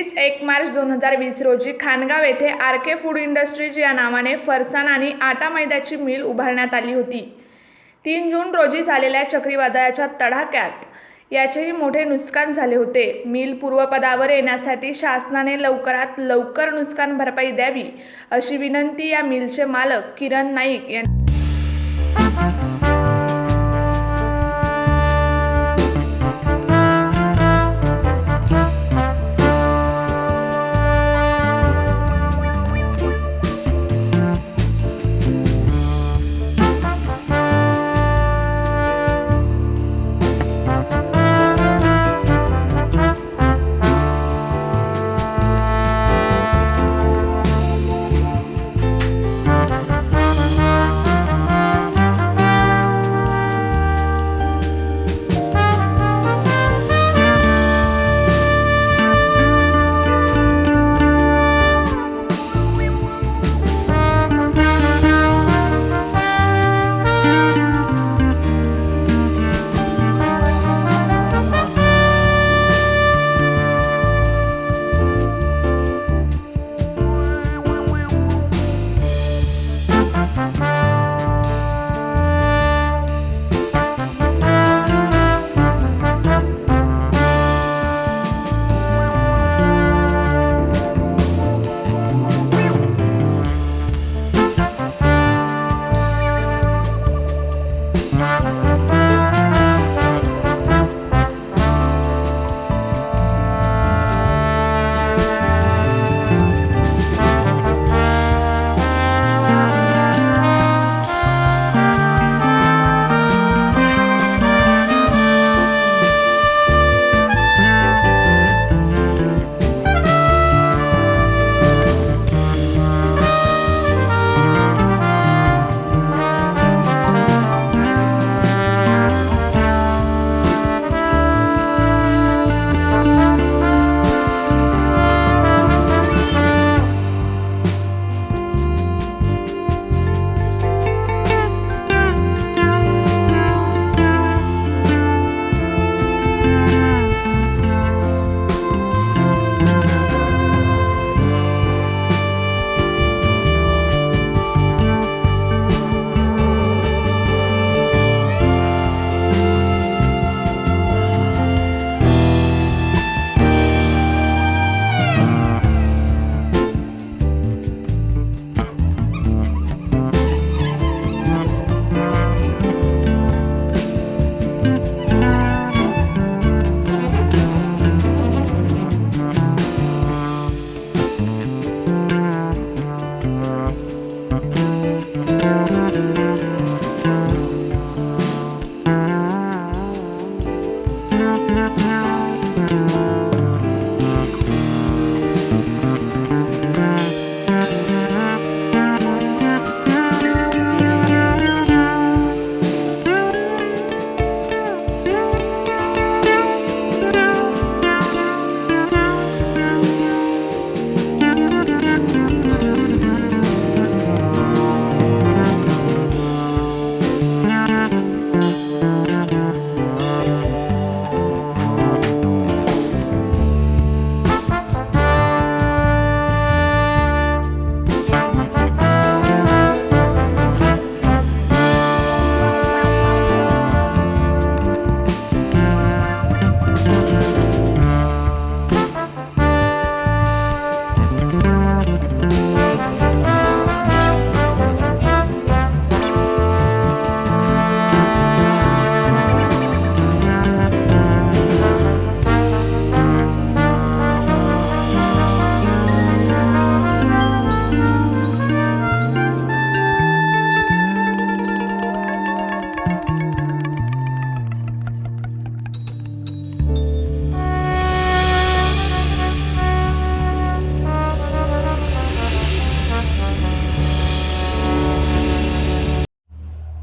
31 मार्च 2020 रोजी खानगाव येथे RK. Food industries या नावाने फरसाण आणि आटा मैद्याची मिल उभारण्यात आली होती. 3 जून रोजी झालेल्या चक्रीवादळाच्या तडाख्यात याचेही मोठे नुकसान झाले होते. मिल पूर्वपदावर येण्यासाठी शासनाने लवकरात लवकर नुकसान भरपाई द्यावी अशी विनंती या मिलचे मालक किरण नाईक यांनी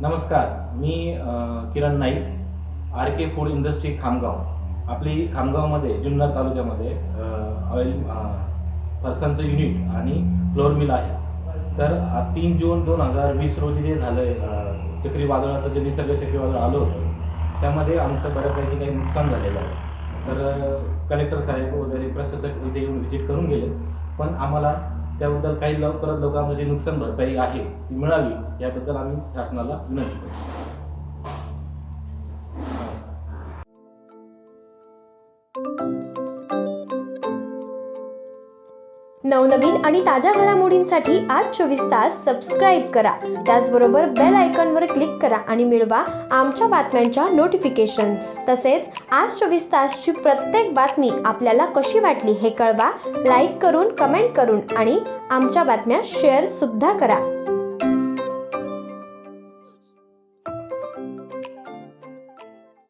नमस्कार, मी Kiran Naik, R K. Food industry Khamgaon. आपली खामगावमध्ये जुन्नर तालुक्यामध्ये ऑइल फरसाणचं युनिट आणि फ्लोअर मिल आहे. तर 3 जून 2020 रोजी जे झालं चक्रीवादळाचं जे निसर्ग चक्रीवादळ आलं होतं त्यामध्ये आमचं बऱ्यापैकी काही नुकसान झालेलं आहे. तर कलेक्टर साहेब वगैरे प्रशासक इथे येऊन व्हिजिट करून गेले, पण आम्हाला त्याबद्दल काही लवकरात लवकर आमचं जे नुकसान भरपाई आहे ती मिळावी याबद्दल आम्ही शासनाला विनंती करतो. नवनवीन आणि ताज्या घडामोडींसाठी आज 24 तास सबस्क्राईब करा. त्याचबरोबर बेल आयकॉनवर क्लिक करा आणि मिळवा आमच्या बातम्यांच्या नोटिफिकेशन्स. तसेच आज 24 तासची प्रत्येक बातमी आपल्याला कशी वाटली हे कळवा. लाईक करून, कमेंट करून आणि आमच्या बातम्या शेअर सुद्धा करा.